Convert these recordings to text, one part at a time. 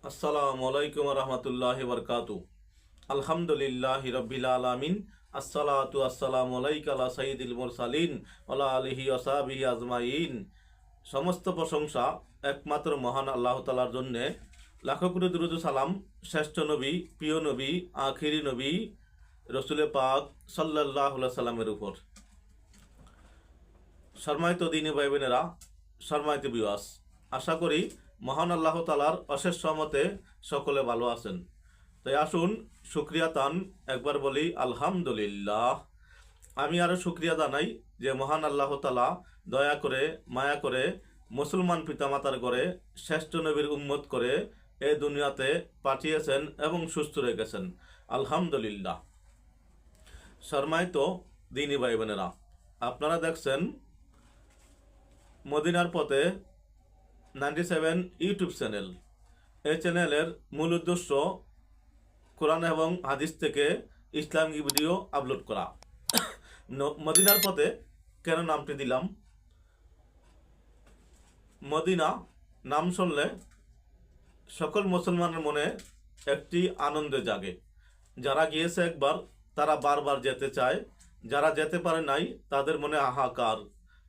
আসসালামু আলাইকুম রহমতুল্লাহি বরকাতু। আলহামদুলিল্লাহি রাব্বিল আলামিন। আসসালাতু আসসালামু আলাইকা আলা সাইয়্যিদিল মুরসালিন ওয়ালা আলিহি ওয়াসাহবিহি আজমাইন। সমস্ত প্রশংসা একমাত্র মহান আল্লাহ তাআলার জন্য। লাখো কোটি দুরূদ ও সালাম শ্রেষ্ঠ নবী, প্রিয় নবী, আখিরি নবী রসুলে পাক সাল্লাল্লাহু আলাইহি সাল্লামের উপর। সম্মানিত দিনী ভাই বোনেরা, সম্মানিত ভিউয়ার্স, আশা করি মহান আল্লাহ তাআলার অশেষ রহমতে সকলে ভালো আছেন। তাই আসুন শুকরিয়া তান একবার বলি আলহামদুলিল্লাহ। আমি আরও শুকরিয়া জানাই যে মহান আল্লাহ তাআলা দয়া করে মায়া করে মুসলমান পিতামাতার ঘরে শ্রেষ্ঠ নবীর উম্মত করে এই দুনিয়াতে পাঠিয়েছেন এবং সুস্থ রেখেছেন। আলহামদুলিল্লাহ। সম্মানিত দিনী ভাই বোনেরা, আপনারা দেখছেন মদিনার পথে 97 ইউটিউব চ্যানেল। এই চ্যানেলের মূল উদ্দেশ্য কোরআন এবং হাদিস থেকে ইসলামিক ভিডিও আপলোড করা। মদিনার পথে কেন নামটি দিলাম? মদিনা নাম শুনলে সকল মুসলমানের মনে একটি আনন্দ জাগে। যারা গিয়েছে একবার তারা বারবার যেতে চায়, যারা যেতে পারে নাই তাদের মনে হাহাকার,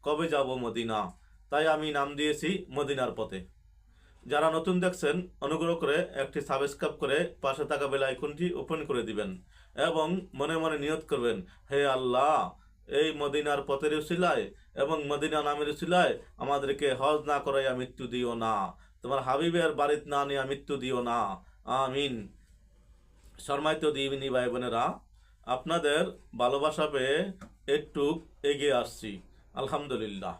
কবে যাব মদিনা। তাই আমি নাম দিয়েছি মদিনার পথে। যারা নতুন দেখছেন অনুগ্রহ করে একটি সাবস্ক্রাইব করে পাশে থাকা বেল আইকনটি ওপেন করে দিবেন এবং মনে মনে নিয়ত করবেন, হে আল্লাহ, এই মদিনার পথের উসিলায় এবং মদিনা নামের উসিলায় আমাদেরকে হজ না করাইয়া মৃত্যু দিও না, তোমার হাবিবের বাড়িতে না নিয়ে মৃত্যু দিও না, আমিন। সম্মানিত দিনী ভাই বোনেরা, আপনাদের ভালোবাসা পেয়ে একটু এগিয়ে আসছি, আলহামদুলিল্লাহ।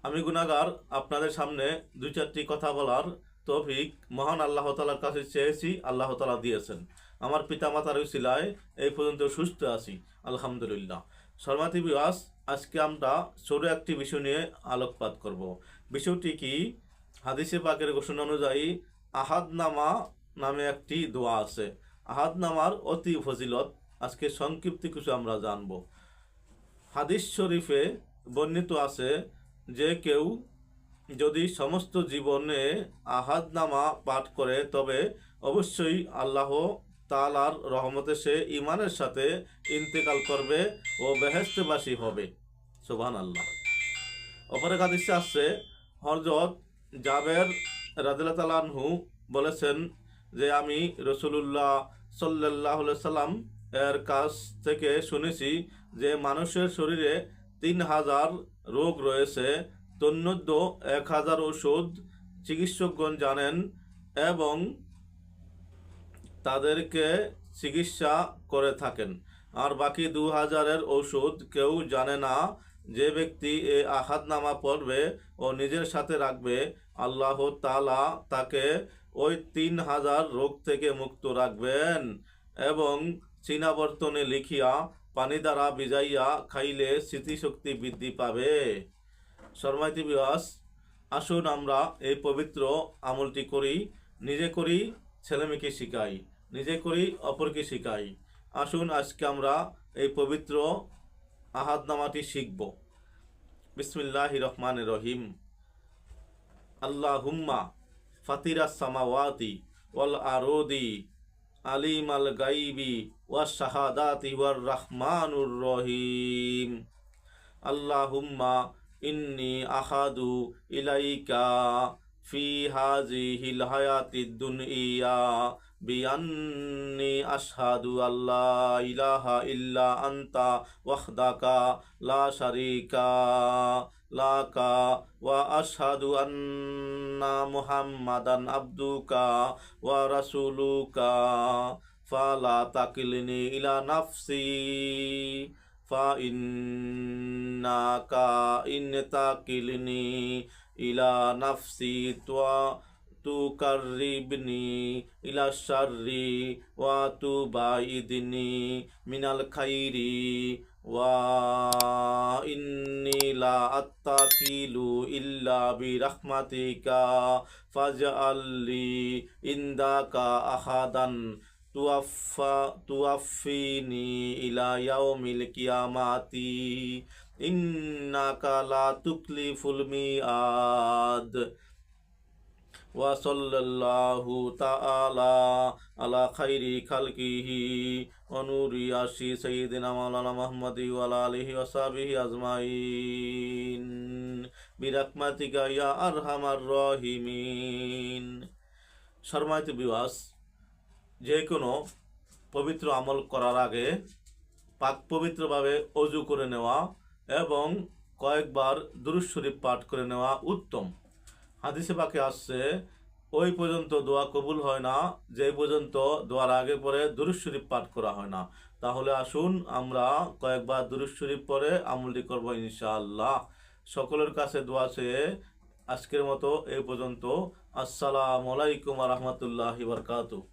আমি গুনাহগার, আপনাদের সামনে দুই চারটি কথা বলার তৌফিক মহান আল্লাহ তাআলার কাছে চেয়েছি, আল্লাহ তাআলা দিয়েছেন। আমার পিতামাতার উসিলায় এই পর্যন্ত সুস্থ আছি, আলহামদুলিল্লাহ। সম্মানিত ভিউয়ার্স, আজকে আমরা ছোট একটি বিষয় নিয়ে আলোকপাত করব। বিষয়টি কি? হাদিসে পাকের ঘোষণা অনুযায়ী আহাদনামা নামে একটি দোয়া আছে। আহাদনামার অতি ফজিলত আজকে সংক্ষিপ্ত কিছু আমরা জানব। হাদিস শরীফে বর্ণিত আছে যে কেউ যদি সমস্ত জীবনে আহাদনামা পাঠ করে তবে অবশ্যই আল্লাহ তাআলার রহমতে সে ইমানের সাথে ইন্তেকাল করবে ও বেহেশতবাসী হবে। সুবহানাল্লাহ। অপর এক হাদিসে আসছে, হযরত জাবের রাদিয়াল্লাহু তাআলা আনহু বলেছেন যে আমি রাসূলুল্লাহ সাল্লাল্লাহু আলাইহি সাল্লাম এর কাছ থেকে শুনেছি যে মানুষের শরীরে 3000 রোগ রয়েছে, তন্মধ্য 1000 ওষুধ চিকিৎসকগণ জানেন এবং তাদেরকে চিকিৎসা করে থাকেন, আর বাকি 2000-এর ঔষধ কেউ জানে না। যে ব্যক্তি এই আহাদনামা পড়বে ও নিজের সাথে রাখবে, আল্লাহ তাআলা তাকে ওই 3000 রোগ থেকে মুক্ত রাখবেন এবং চীনাবর্তনে লিখিয়া পানি দ্বারা ভিজাইয়া খাইলে স্মৃতিশক্তি বৃদ্ধি পাবে। সম্মানিত ভিউয়ার্স, আসুন আমরা এই পবিত্র আমলটি করি, নিজে করি, ছেলেমেয়েকে শিখাই, নিজে করি, অপরকে শিখাই। আসুন আজকে আমরা এই পবিত্র আহাদনামাটি শিখব। বিসমিল্লাহির রহমানির রহিম। আল্লাহুম্মা ফাতিরাস সামাওয়াতি ওয়াল আরদি আলিমাল গাইবি ওয়াস শাহাদাতি ওয়ার রহমানুর রহিম। আল্লাহুম্মা ইন্নি আহাদু ইলাইকা ফি হাযিহিল হায়াতিদ দুনিয়া বিআন্নি আশহাদু আল্লা ইলাহা ইল্লা আনতা ওয়াহদাকা লা শারীকা লাকা ওয়া আশহাদু আন্না মুহাম্মাদান আবদুকা ওয়া রাসূলুকা ফালা তাকিলনি ইলা নাফসি ফাইন্নাকা ইনতাকিলনি ইলা নাফসি তুকাররিবনি ইলা শাররি ওয়া তুবাইদনি মিনাল খাইরি ওয়া ইন্নী লা আত্তাকিলু ইল্লা বিরহমাতিকা ফাজআললি ইনদাকা আহাদান তুয়াফিনি ইলা ইয়াউমিল কিয়ামাতি ইন্নাকা লা তুকলিফুল মিআদ। ওয়া সাল্লাল্লাহু তাআলা আলা খাইরি খালকিহি ওয়া নূরি আরশি সাইয়্যিদিনা মাওলানা মুহাম্মাদি ওয়া আলা আলিহি ওয়া সাহবিহি আজমাইন বিরাহমাতিকা ইয়া আরহামার রাহিমিন। সম্মানিত ভিউয়ার্স, যে কোনো পবিত্র আমল করার আগে পাক পবিত্রভাবে অজু করে নেওয়া এবং কয়েকবার দুরূদ শরীফ পাঠ করে নেওয়া উত্তম। হাদিসে পাকে আসছে, ওই পর্যন্ত দোয়া কবুল হয় না যে পর্যন্ত দোয়ার আগে পরে দুরূদ শরীফ পাঠ করা হয় না। তাহলে আসুন আমরা কয়েকবার দুরূদ শরীফ পরে আমলটি করব ইনশাআল্লাহ। সকলের কাছে দোয়া চেয়ে আজকের মতো এই পর্যন্ত। আসসালামু আলাইকুম ওয়া রাহমাতুল্লাহি ওয়া বারাকাতুহু।